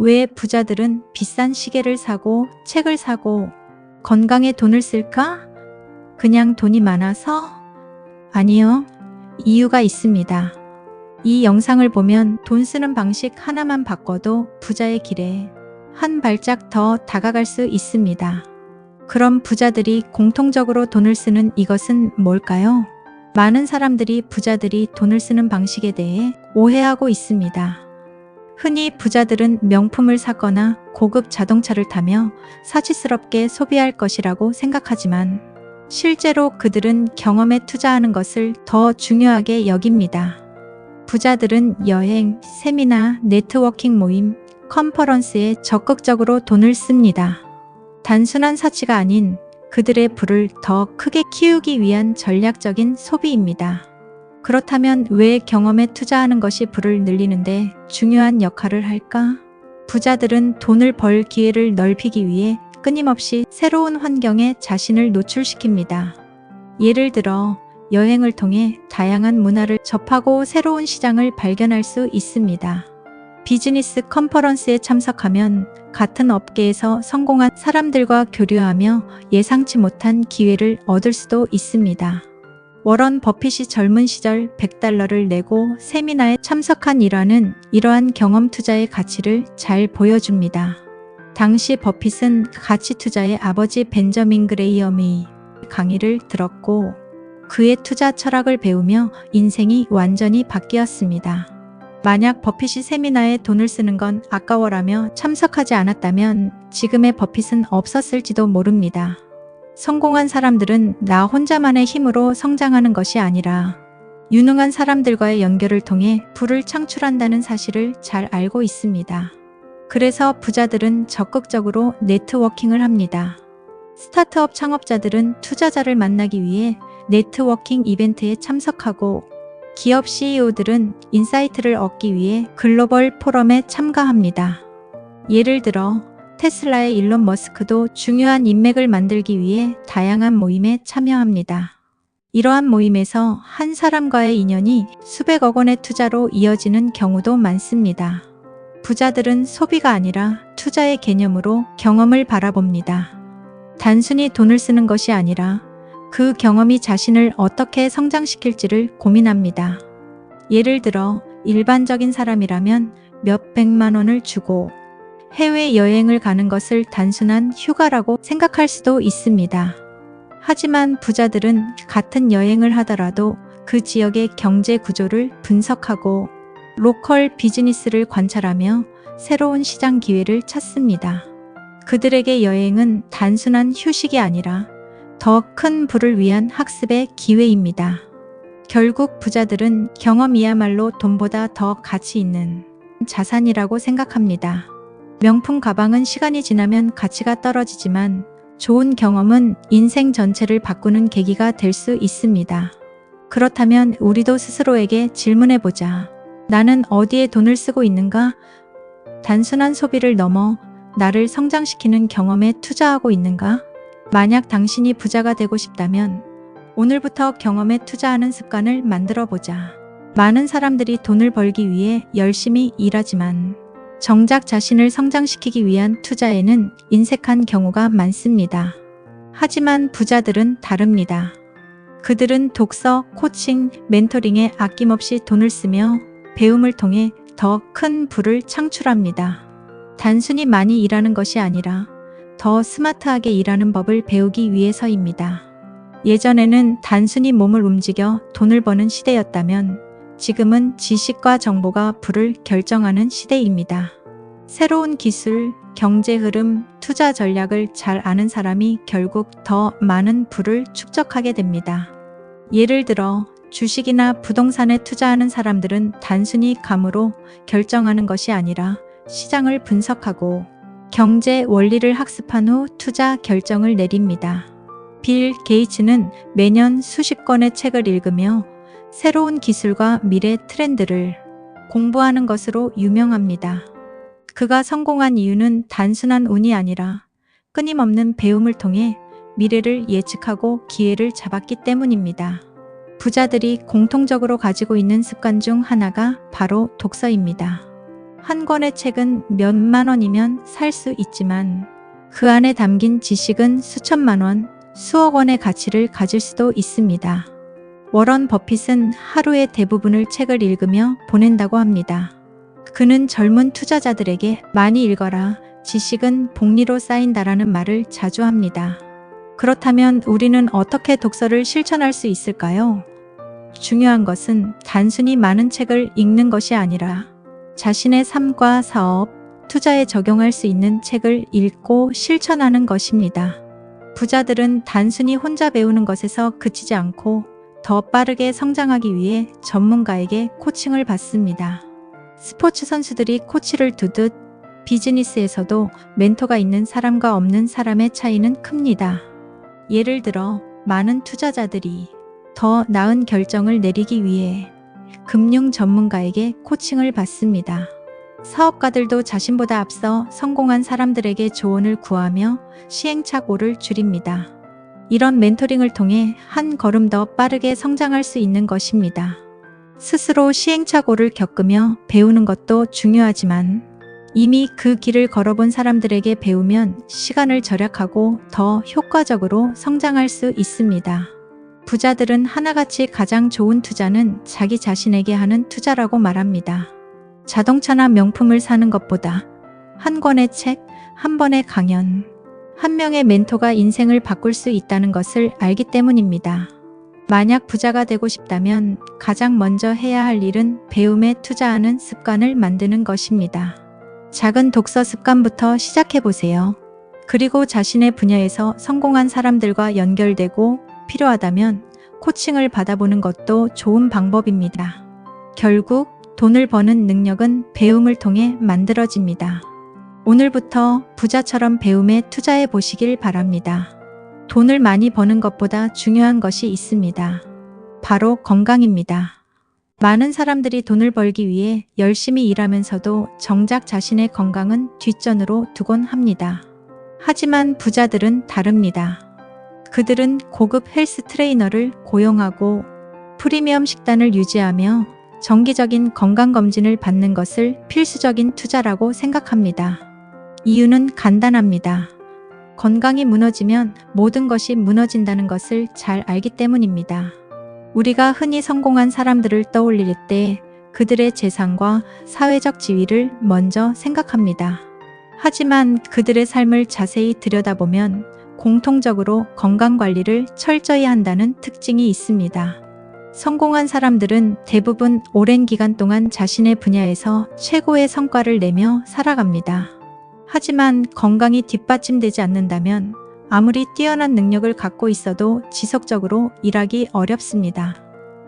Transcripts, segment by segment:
왜 부자들은 비싼 시계를 사고 책을 사고 건강에 돈을 쓸까? 그냥 돈이 많아서? 아니요. 이유가 있습니다. 이 영상을 보면 돈 쓰는 방식 하나만 바꿔도 부자의 길에 한 발짝 더 다가갈 수 있습니다. 그럼 부자들이 공통적으로 돈을 쓰는 이것은 뭘까요? 많은 사람들이 부자들이 돈을 쓰는 방식에 대해 오해하고 있습니다. 흔히 부자들은 명품을 사거나 고급 자동차를 타며 사치스럽게 소비할 것이라고 생각하지만 실제로 그들은 경험에 투자하는 것을 더 중요하게 여깁니다. 부자들은 여행, 세미나, 네트워킹 모임, 컨퍼런스에 적극적으로 돈을 씁니다. 단순한 사치가 아닌 그들의 부를 더 크게 키우기 위한 전략적인 소비입니다. 그렇다면 왜 경험에 투자하는 것이 부를 늘리는데 중요한 역할을 할까? 부자들은 돈을 벌 기회를 넓히기 위해 끊임없이 새로운 환경에 자신을 노출시킵니다. 예를 들어 여행을 통해 다양한 문화를 접하고 새로운 시장을 발견할 수 있습니다. 비즈니스 컨퍼런스에 참석하면 같은 업계에서 성공한 사람들과 교류하며 예상치 못한 기회를 얻을 수도 있습니다. 워런 버핏이 젊은 시절 $100를 내고 세미나에 참석한 일화는 이러한 경험 투자의 가치를 잘 보여줍니다. 당시 버핏은 가치 투자의 아버지 벤저민 그레이엄의 강의를 들었고 그의 투자 철학을 배우며 인생이 완전히 바뀌었습니다. 만약 버핏이 세미나에 돈을 쓰는 건 아까워라며 참석하지 않았다면 지금의 버핏은 없었을지도 모릅니다. 성공한 사람들은 나 혼자만의 힘으로 성장하는 것이 아니라 유능한 사람들과의 연결을 통해 부를 창출한다는 사실을 잘 알고 있습니다. 그래서 부자들은 적극적으로 네트워킹을 합니다. 스타트업 창업자들은 투자자를 만나기 위해 네트워킹 이벤트에 참석하고 기업 CEO들은 인사이트를 얻기 위해 글로벌 포럼에 참가합니다. 예를 들어 테슬라의 일론 머스크도 중요한 인맥을 만들기 위해 다양한 모임에 참여합니다. 이러한 모임에서 한 사람과의 인연이 수백억 원의 투자로 이어지는 경우도 많습니다. 부자들은 소비가 아니라 투자의 개념으로 경험을 바라봅니다. 단순히 돈을 쓰는 것이 아니라 그 경험이 자신을 어떻게 성장시킬지를 고민합니다. 예를 들어 일반적인 사람이라면 몇백만 원을 주고 해외여행을 가는 것을 단순한 휴가라고 생각할 수도 있습니다. 하지만 부자들은 같은 여행을 하더라도 그 지역의 경제 구조를 분석하고 로컬 비즈니스를 관찰하며 새로운 시장 기회를 찾습니다. 그들에게 여행은 단순한 휴식이 아니라 더 큰 부를 위한 학습의 기회입니다. 결국 부자들은 경험이야말로 돈보다 더 가치 있는 자산이라고 생각합니다. 명품 가방은 시간이 지나면 가치가 떨어지지만 좋은 경험은 인생 전체를 바꾸는 계기가 될 수 있습니다. 그렇다면 우리도 스스로에게 질문해보자. 나는 어디에 돈을 쓰고 있는가? 단순한 소비를 넘어 나를 성장시키는 경험에 투자하고 있는가? 만약 당신이 부자가 되고 싶다면 오늘부터 경험에 투자하는 습관을 만들어보자. 많은 사람들이 돈을 벌기 위해 열심히 일하지만 정작 자신을 성장시키기 위한 투자에는 인색한 경우가 많습니다. 하지만 부자들은 다릅니다. 그들은 독서, 코칭, 멘토링에 아낌없이 돈을 쓰며 배움을 통해 더 큰 부를 창출합니다. 단순히 많이 일하는 것이 아니라 더 스마트하게 일하는 법을 배우기 위해서입니다. 예전에는 단순히 몸을 움직여 돈을 버는 시대였다면 지금은 지식과 정보가 부를 결정하는 시대입니다. 새로운 기술, 경제 흐름, 투자 전략을 잘 아는 사람이 결국 더 많은 부를 축적하게 됩니다. 예를 들어 주식이나 부동산에 투자하는 사람들은 단순히 감으로 결정하는 것이 아니라 시장을 분석하고 경제 원리를 학습한 후 투자 결정을 내립니다. 빌 게이츠는 매년 수십 권의 책을 읽으며 새로운 기술과 미래 트렌드를 공부하는 것으로 유명합니다. 그가 성공한 이유는 단순한 운이 아니라 끊임없는 배움을 통해 미래를 예측하고 기회를 잡았기 때문입니다. 부자들이 공통적으로 가지고 있는 습관 중 하나가 바로 독서입니다. 한 권의 책은 몇만 원이면 살 수 있지만 그 안에 담긴 지식은 수천만 원, 수억 원의 가치를 가질 수도 있습니다. 워런 버핏은 하루의 대부분을 책을 읽으며 보낸다고 합니다. 그는 젊은 투자자들에게 많이 읽어라, 지식은 복리로 쌓인다라는 말을 자주 합니다. 그렇다면 우리는 어떻게 독서를 실천할 수 있을까요? 중요한 것은 단순히 많은 책을 읽는 것이 아니라 자신의 삶과 사업, 투자에 적용할 수 있는 책을 읽고 실천하는 것입니다. 부자들은 단순히 혼자 배우는 것에서 그치지 않고 더 빠르게 성장하기 위해 전문가에게 코칭을 받습니다. 스포츠 선수들이 코치를 두듯 비즈니스에서도 멘토가 있는 사람과 없는 사람의 차이는 큽니다. 예를 들어 많은 투자자들이 더 나은 결정을 내리기 위해 금융 전문가에게 코칭을 받습니다. 사업가들도 자신보다 앞서 성공한 사람들에게 조언을 구하며 시행착오를 줄입니다. 이런 멘토링을 통해 한 걸음 더 빠르게 성장할 수 있는 것입니다. 스스로 시행착오를 겪으며 배우는 것도 중요하지만 이미 그 길을 걸어본 사람들에게 배우면 시간을 절약하고 더 효과적으로 성장할 수 있습니다. 부자들은 하나같이 가장 좋은 투자는 자기 자신에게 하는 투자라고 말합니다. 자동차나 명품을 사는 것보다 한 권의 책, 한 번의 강연, 한 명의 멘토가 인생을 바꿀 수 있다는 것을 알기 때문입니다. 만약 부자가 되고 싶다면 가장 먼저 해야 할 일은 배움에 투자하는 습관을 만드는 것입니다. 작은 독서 습관부터 시작해보세요. 그리고 자신의 분야에서 성공한 사람들과 연결되고 필요하다면 코칭을 받아보는 것도 좋은 방법입니다. 결국 돈을 버는 능력은 배움을 통해 만들어집니다. 오늘부터 부자처럼 배움에 투자해 보시길 바랍니다. 돈을 많이 버는 것보다 중요한 것이 있습니다. 바로 건강입니다. 많은 사람들이 돈을 벌기 위해 열심히 일하면서도 정작 자신의 건강은 뒷전으로 두곤 합니다. 하지만 부자들은 다릅니다. 그들은 고급 헬스 트레이너를 고용하고 프리미엄 식단을 유지하며 정기적인 건강검진을 받는 것을 필수적인 투자라고 생각합니다. 이유는 간단합니다. 건강이 무너지면 모든 것이 무너진다는 것을 잘 알기 때문입니다. 우리가 흔히 성공한 사람들을 떠올릴 때 그들의 재산과 사회적 지위를 먼저 생각합니다. 하지만 그들의 삶을 자세히 들여다보면 공통적으로 건강관리를 철저히 한다는 특징이 있습니다. 성공한 사람들은 대부분 오랜 기간 동안 자신의 분야에서 최고의 성과를 내며 살아갑니다. 하지만 건강이 뒷받침되지 않는다면 아무리 뛰어난 능력을 갖고 있어도 지속적으로 일하기 어렵습니다.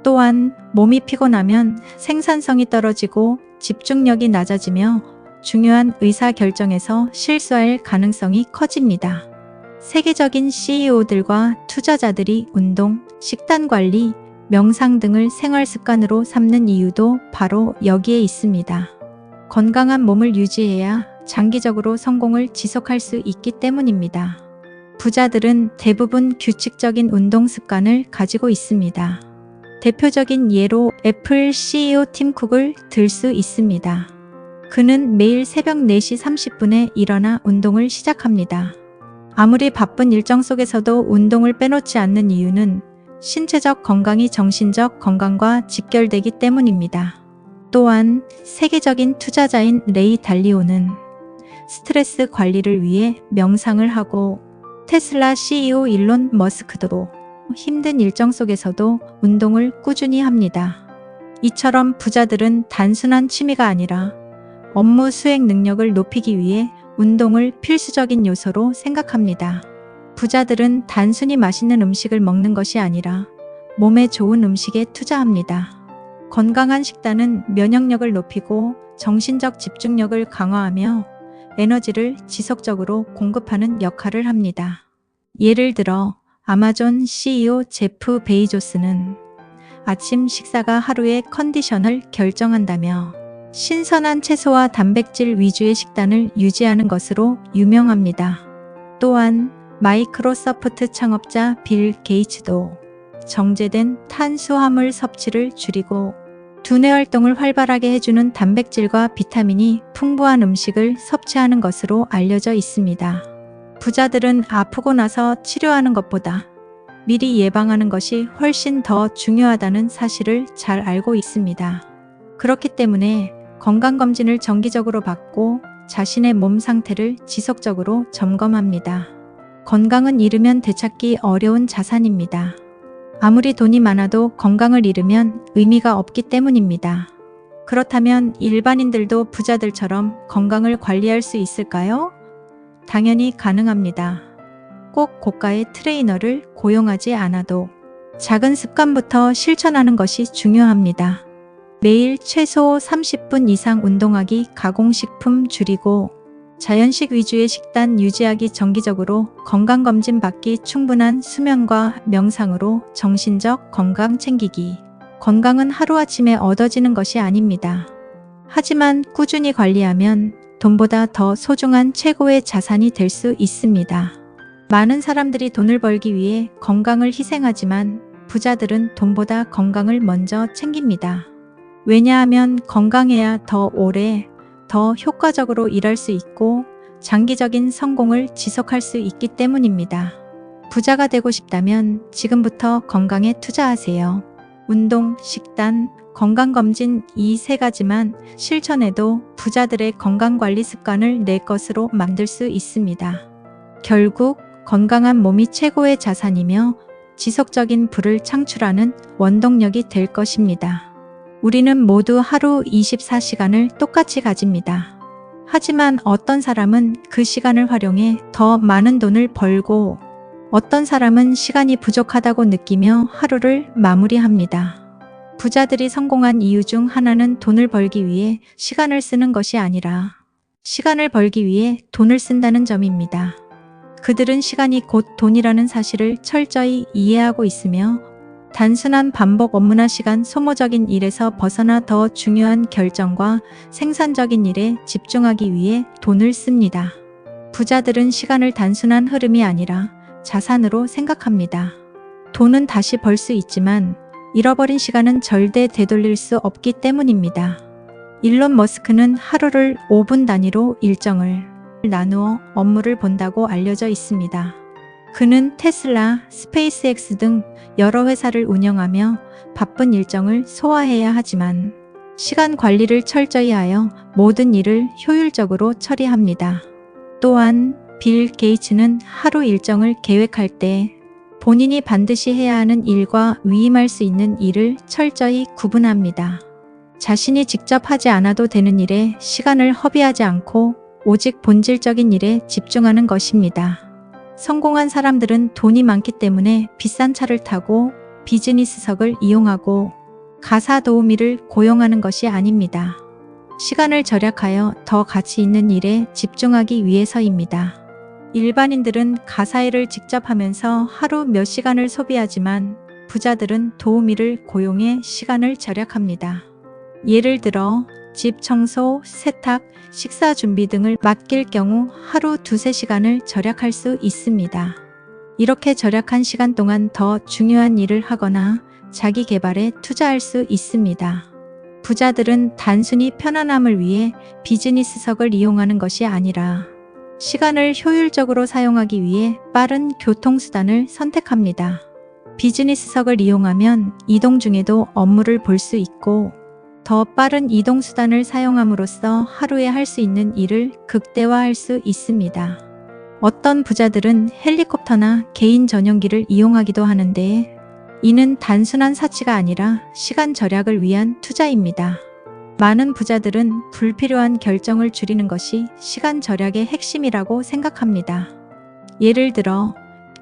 또한 몸이 피곤하면 생산성이 떨어지고 집중력이 낮아지며 중요한 의사결정에서 실수할 가능성이 커집니다. 세계적인 CEO들과 투자자들이 운동, 식단 관리, 명상 등을 생활 습관으로 삼는 이유도 바로 여기에 있습니다. 건강한 몸을 유지해야 장기적으로 성공을 지속할 수 있기 때문입니다. 부자들은 대부분 규칙적인 운동 습관을 가지고 있습니다. 대표적인 예로 애플 CEO 팀 쿡을 들 수 있습니다. 그는 매일 새벽 4시 30분에 일어나 운동을 시작합니다. 아무리 바쁜 일정 속에서도 운동을 빼놓지 않는 이유는 신체적 건강이 정신적 건강과 직결되기 때문입니다. 또한 세계적인 투자자인 레이 달리오는 스트레스 관리를 위해 명상을 하고 테슬라 CEO 일론 머스크도 힘든 일정 속에서도 운동을 꾸준히 합니다. 이처럼 부자들은 단순한 취미가 아니라 업무 수행 능력을 높이기 위해 운동을 필수적인 요소로 생각합니다. 부자들은 단순히 맛있는 음식을 먹는 것이 아니라 몸에 좋은 음식에 투자합니다. 건강한 식단은 면역력을 높이고 정신적 집중력을 강화하며 에너지를 지속적으로 공급하는 역할을 합니다. 예를 들어 아마존 CEO 제프 베이조스는 아침 식사가 하루의 컨디션을 결정한다며 신선한 채소와 단백질 위주의 식단을 유지하는 것으로 유명합니다. 또한 마이크로소프트 창업자 빌 게이츠도 정제된 탄수화물 섭취를 줄이고 두뇌 활동을 활발하게 해주는 단백질과 비타민이 풍부한 음식을 섭취하는 것으로 알려져 있습니다. 부자들은 아프고 나서 치료하는 것보다 미리 예방하는 것이 훨씬 더 중요하다는 사실을 잘 알고 있습니다. 그렇기 때문에 건강검진을 정기적으로 받고 자신의 몸 상태를 지속적으로 점검합니다. 건강은 잃으면 되찾기 어려운 자산입니다. 아무리 돈이 많아도 건강을 잃으면 의미가 없기 때문입니다. 그렇다면 일반인들도 부자들처럼 건강을 관리할 수 있을까요? 당연히 가능합니다. 꼭 고가의 트레이너를 고용하지 않아도 작은 습관부터 실천하는 것이 중요합니다. 매일 최소 30분 이상 운동하기, 가공식품 줄이고 자연식 위주의 식단 유지하기, 정기적으로 건강검진 받기, 충분한 수면과 명상으로 정신적 건강 챙기기. 건강은 하루아침에 얻어지는 것이 아닙니다. 하지만 꾸준히 관리하면 돈보다 더 소중한 최고의 자산이 될 수 있습니다. 많은 사람들이 돈을 벌기 위해 건강을 희생하지만 부자들은 돈보다 건강을 먼저 챙깁니다. 왜냐하면 건강해야 더 오래, 더 효과적으로 일할 수 있고 장기적인 성공을 지속할 수 있기 때문입니다. 부자가 되고 싶다면 지금부터 건강에 투자하세요. 운동, 식단, 건강검진 이 세 가지만 실천해도 부자들의 건강관리 습관을 내 것으로 만들 수 있습니다. 결국 건강한 몸이 최고의 자산이며 지속적인 부를 창출하는 원동력이 될 것입니다. 우리는 모두 하루 24시간을 똑같이 가집니다. 하지만 어떤 사람은 그 시간을 활용해 더 많은 돈을 벌고 어떤 사람은 시간이 부족하다고 느끼며 하루를 마무리합니다. 부자들이 성공한 이유 중 하나는 돈을 벌기 위해 시간을 쓰는 것이 아니라 시간을 벌기 위해 돈을 쓴다는 점입니다. 그들은 시간이 곧 돈이라는 사실을 철저히 이해하고 있으며 단순한 반복 업무나 시간 소모적인 일에서 벗어나 더 중요한 결정과 생산적인 일에 집중하기 위해 돈을 씁니다. 부자들은 시간을 단순한 흐름이 아니라 자산으로 생각합니다. 돈은 다시 벌 수 있지만 잃어버린 시간은 절대 되돌릴 수 없기 때문입니다. 일론 머스크는 하루를 5분 단위로 일정을 나누어 업무를 본다고 알려져 있습니다. 그는 테슬라, 스페이스X 등 여러 회사를 운영하며 바쁜 일정을 소화해야 하지만 시간 관리를 철저히 하여 모든 일을 효율적으로 처리합니다. 또한 빌 게이츠는 하루 일정을 계획할 때 본인이 반드시 해야 하는 일과 위임할 수 있는 일을 철저히 구분합니다. 자신이 직접 하지 않아도 되는 일에 시간을 허비하지 않고 오직 본질적인 일에 집중하는 것입니다. 성공한 사람들은 돈이 많기 때문에 비싼 차를 타고 비즈니스석을 이용하고 가사 도우미를 고용하는 것이 아닙니다. 시간을 절약하여 더 가치 있는 일에 집중하기 위해서입니다. 일반인들은 가사일을 직접 하면서 하루 몇 시간을 소비하지만 부자들은 도우미를 고용해 시간을 절약합니다. 예를 들어 집 청소, 세탁, 식사 준비 등을 맡길 경우 하루 2~3시간을 절약할 수 있습니다. 이렇게 절약한 시간 동안 더 중요한 일을 하거나 자기 개발에 투자할 수 있습니다. 부자들은 단순히 편안함을 위해 비즈니스석을 이용하는 것이 아니라 시간을 효율적으로 사용하기 위해 빠른 교통수단을 선택합니다. 비즈니스석을 이용하면 이동 중에도 업무를 볼 수 있고 더 빠른 이동수단을 사용함으로써 하루에 할 수 있는 일을 극대화할 수 있습니다. 어떤 부자들은 헬리콥터나 개인 전용기를 이용하기도 하는데 이는 단순한 사치가 아니라 시간 절약을 위한 투자입니다. 많은 부자들은 불필요한 결정을 줄이는 것이 시간 절약의 핵심이라고 생각합니다. 예를 들어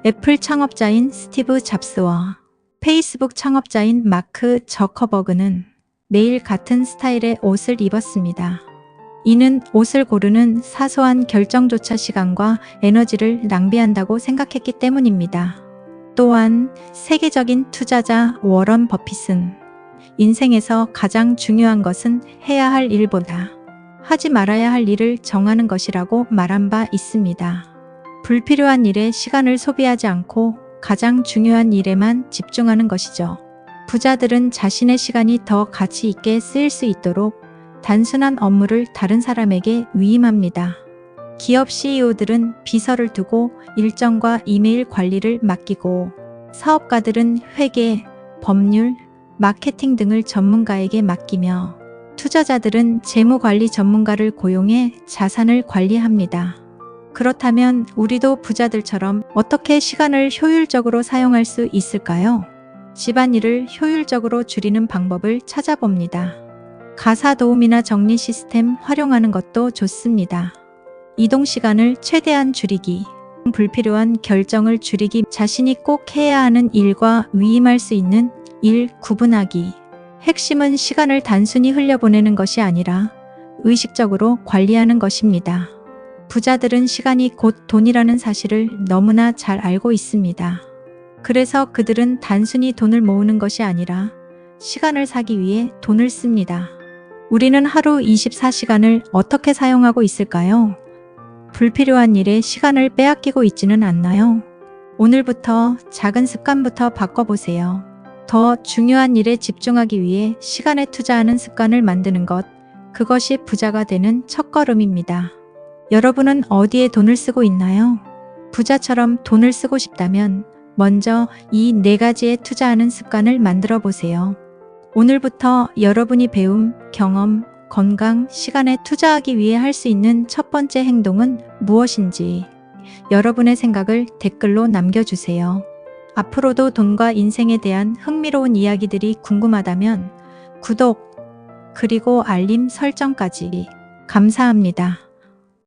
애플 창업자인 스티브 잡스와 페이스북 창업자인 마크 저커버그는 매일 같은 스타일의 옷을 입었습니다. 이는 옷을 고르는 사소한 결정조차 시간과 에너지를 낭비한다고 생각했기 때문입니다. 또한 세계적인 투자자 워런 버핏은 인생에서 가장 중요한 것은 해야 할 일보다 하지 말아야 할 일을 정하는 것이라고 말한 바 있습니다. 불필요한 일에 시간을 소비하지 않고 가장 중요한 일에만 집중하는 것이죠. 부자들은 자신의 시간이 더 가치 있게 쓰일 수 있도록 단순한 업무를 다른 사람에게 위임합니다. 기업 CEO들은 비서를 두고 일정과 이메일 관리를 맡기고, 사업가들은 회계, 법률, 마케팅 등을 전문가에게 맡기며, 투자자들은 재무관리 전문가를 고용해 자산을 관리합니다. 그렇다면 우리도 부자들처럼 어떻게 시간을 효율적으로 사용할 수 있을까요? 집안일을 효율적으로 줄이는 방법을 찾아봅니다. 가사 도우미나 정리 시스템 활용하는 것도 좋습니다. 이동 시간을 최대한 줄이기, 불필요한 결정을 줄이기, 자신이 꼭 해야 하는 일과 위임할 수 있는 일 구분하기. 핵심은 시간을 단순히 흘려보내는 것이 아니라 의식적으로 관리하는 것입니다. 부자들은 시간이 곧 돈이라는 사실을 너무나 잘 알고 있습니다. 그래서 그들은 단순히 돈을 모으는 것이 아니라 시간을 사기 위해 돈을 씁니다. 우리는 하루 24시간을 어떻게 사용하고 있을까요? 불필요한 일에 시간을 빼앗기고 있지는 않나요? 오늘부터 작은 습관부터 바꿔보세요. 더 중요한 일에 집중하기 위해 시간에 투자하는 습관을 만드는 것, 그것이 부자가 되는 첫걸음입니다. 여러분은 어디에 돈을 쓰고 있나요? 부자처럼 돈을 쓰고 싶다면 먼저 이 4가지에 투자하는 습관을 만들어 보세요. 오늘부터 여러분이 배움, 경험, 건강, 시간에 투자하기 위해 할 수 있는 첫 번째 행동은 무엇인지 여러분의 생각을 댓글로 남겨주세요. 앞으로도 돈과 인생에 대한 흥미로운 이야기들이 궁금하다면 구독, 그리고 알림 설정까지 감사합니다.